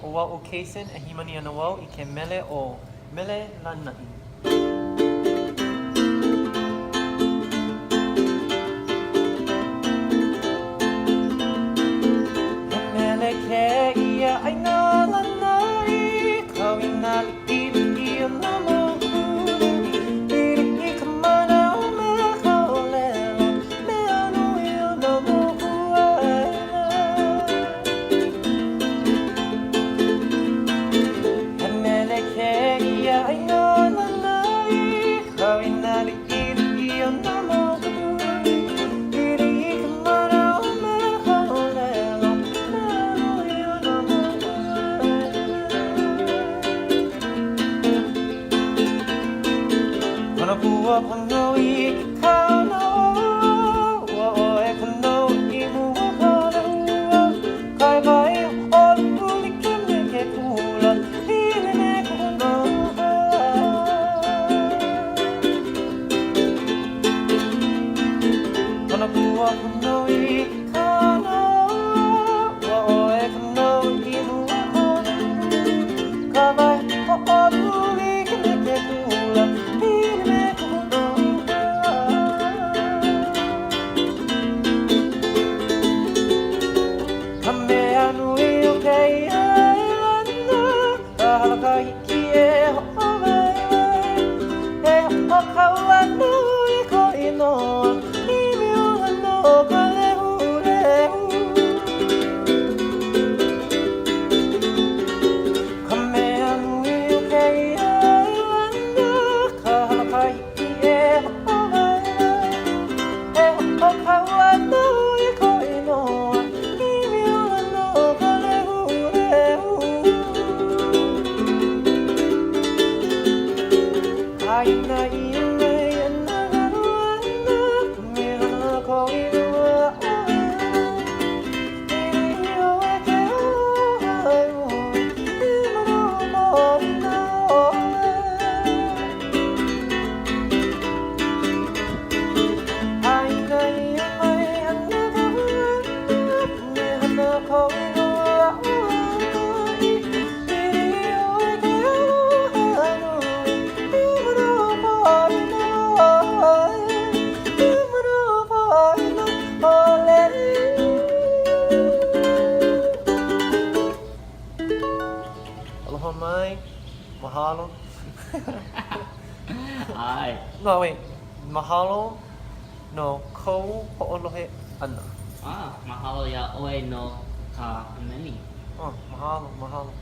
Owa o Kason e himani ana wau I ke mele o mele lanai. Mele ke ia ai ngā lanai kau I ngā li'i o ngā mokuri Iri I ka mana o mea kau lelo mea nui o ngā mokuaina Mele ke ia ai ngā lanai kau I ngā li'i o ngā mokuri Iri I ka mana o mea kau lelo mea nui o ngā mokuaina Kana pua pano I ke kauna Ua o e kano I mua kana ua Kai vai o luli ke me ke kula I me me kuno Kana pua pano I ke kauna Ua o e kano I mua kana ua Kai vai o luli ke me ke kula I me me kuno Ka mea nui o kei ai lana Ka halaka hiki e ho'o vai vai E ho'o kaua nui ko inoa I me o hano ka lehu lehu Ka mea nui o kei ai lana Ka halaka hiki e ho'o vai vai E ho'o kaua nui ko inoa I me o hano ka lehu lehu Aina I mai ana garu ana Me hana ko I rua oe I o e ke ohai oi I mano mori na oe Aina I mai ana garu ana Me hana ko I rua oe I o e ke ohai oi I mano mori na oe I mano mori na ole Aloha mai, mahalo. Ai. No, wait. Mahalo no kou ho'olohe ana. Mahalo ya oe no ka meni. Oh, mahalo, mahalo.